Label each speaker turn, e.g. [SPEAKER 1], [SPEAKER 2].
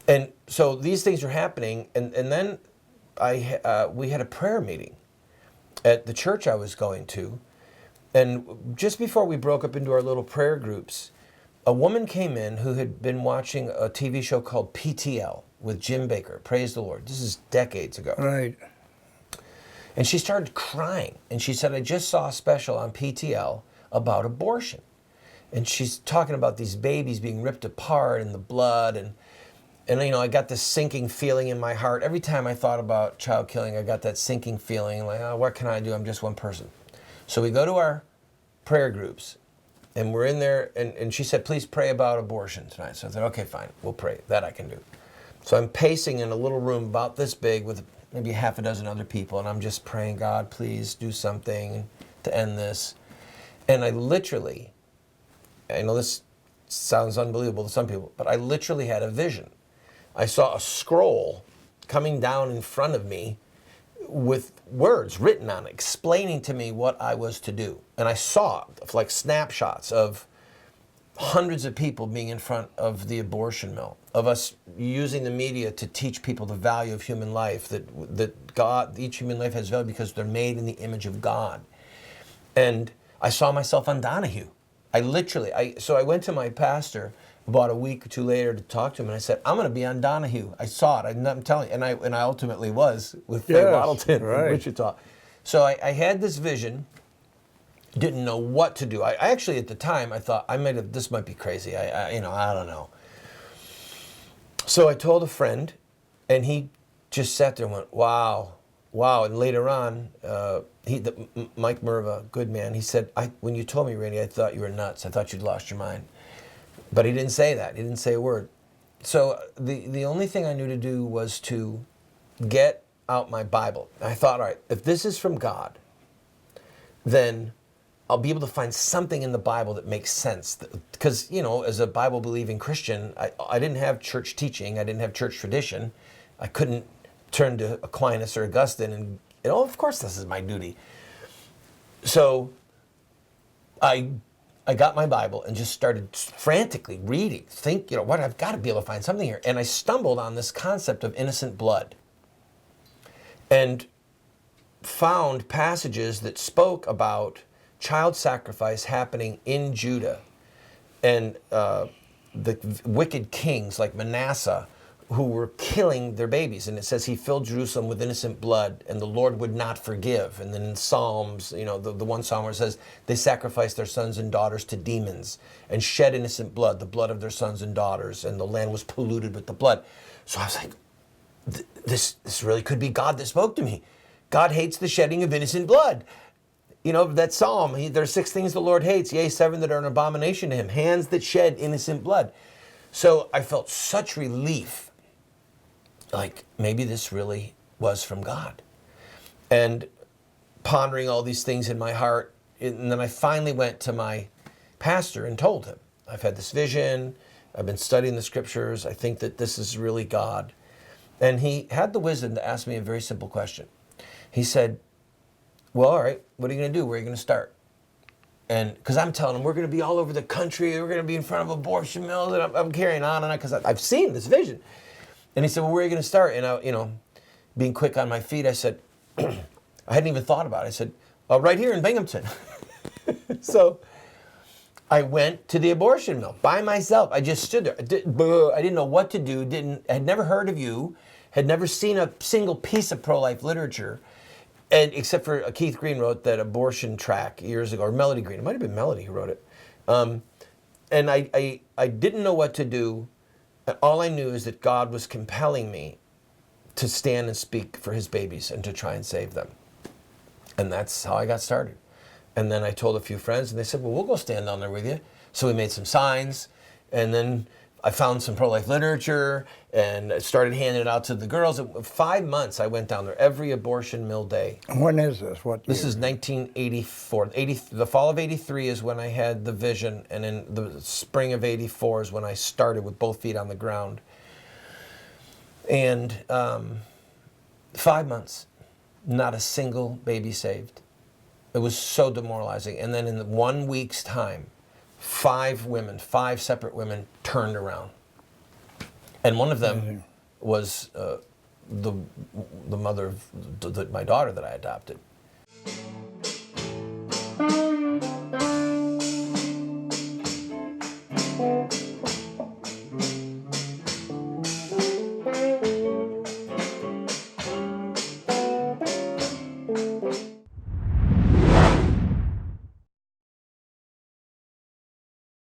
[SPEAKER 1] And so these things are happening, and then we had a prayer meeting at the church I was going to, and just before we broke up into our little prayer groups, a woman came in who had been watching a TV show called PTL with Jim Bakker. Praise the Lord. This is decades ago.
[SPEAKER 2] Right.
[SPEAKER 1] And she started crying, and she said, I just saw a special on PTL about abortion. And she's talking about these babies being ripped apart and the blood, and I got this sinking feeling in my heart. Every time I thought about child killing, I got that sinking feeling, like, oh, what can I do? I'm just one person. So we go to our prayer groups, and we're in there, and she said, please pray about abortion tonight. So I said, okay, fine, we'll pray. That I can do. So I'm pacing in a little room about this big with maybe half a dozen other people, and I'm just praying, God, please do something to end this. And I literally, I know this sounds unbelievable to some people, but I literally had a vision. I saw a scroll coming down in front of me with words written on it, explaining to me what I was to do. And I saw like snapshots of hundreds of people being in front of the abortion mill, of us using the media to teach people the value of human life, that God, each human life has value because they're made in the image of God. And I saw myself on Donahue. So I went to my pastor about a week or two later to talk to him, and I said, I'm going to be on Donahue. I saw it. I'm telling you. And I ultimately was with Faye Waddleton in Wichita. So I had this vision, didn't know what to do. I actually, at the time, I thought, this might be crazy. I don't know. So I told a friend, and he just sat there and went, wow. And later on, Mike Merva, good man, he said, when you told me, Randy, I thought you were nuts. I thought you'd lost your mind. But he didn't say that. He didn't say a word. So the only thing I knew to do was to get out my Bible. I thought, all right, if this is from God, then I'll be able to find something in the Bible that makes sense. Because, as a Bible-believing Christian, I didn't have church teaching. I didn't have church tradition. I couldn't turn to Aquinas or Augustine and, of course this is my duty. So I got my Bible and just started frantically reading, I've got to be able to find something here. And I stumbled on this concept of innocent blood and found passages that spoke about child sacrifice happening in Judah and the wicked kings like Manasseh who were killing their babies. And it says he filled Jerusalem with innocent blood and the Lord would not forgive. And then in Psalms, the one Psalm where it says they sacrificed their sons and daughters to demons and shed innocent blood, the blood of their sons and daughters, and the land was polluted with the blood. So I was like, this really could be God that spoke to me. God hates the shedding of innocent blood. That Psalm, there are 6 things the Lord hates, yea, 7 that are an abomination to him, hands that shed innocent blood. So I felt such relief. Like, maybe this really was from God. And pondering all these things in my heart, and then I finally went to my pastor and told him, I've had this vision, I've been studying the scriptures, I think that this is really God. And he had the wisdom to ask me a very simple question. He said, well, all right, what are you going to do? Where are you going to start? And because I'm telling him, we're going to be all over the country, we're going to be in front of abortion mills, and I'm carrying on and on, because I've seen this vision. And he said, well, where are you going to start? And I, being quick on my feet, I said, I hadn't even thought about it. I said, right here in Binghamton. So I went to the abortion mill by myself. I just stood there. I didn't know what to do. Had never heard of you. Had never seen a single piece of pro-life literature. And except for Keith Green wrote that abortion track years ago, or Melody Green. It might have been Melody who wrote it. And I didn't know what to do. And all I knew is that God was compelling me to stand and speak for his babies and to try and save them. And that's how I got started. And then I told a few friends, and they said, well, we'll go stand down there with you. So we made some signs, and then I found some pro-life literature and started handing it out to the girls. In 5 months, I went down there every abortion mill day.
[SPEAKER 2] When is this? What year?
[SPEAKER 1] This is 1984. The fall of 83 is when I had the vision, and in the spring of 84 is when I started with both feet on the ground. And 5 months, not a single baby saved. It was so demoralizing. And then in 1 week's time, 5 separate women turned around. And one of them was the mother of my daughter that I adopted.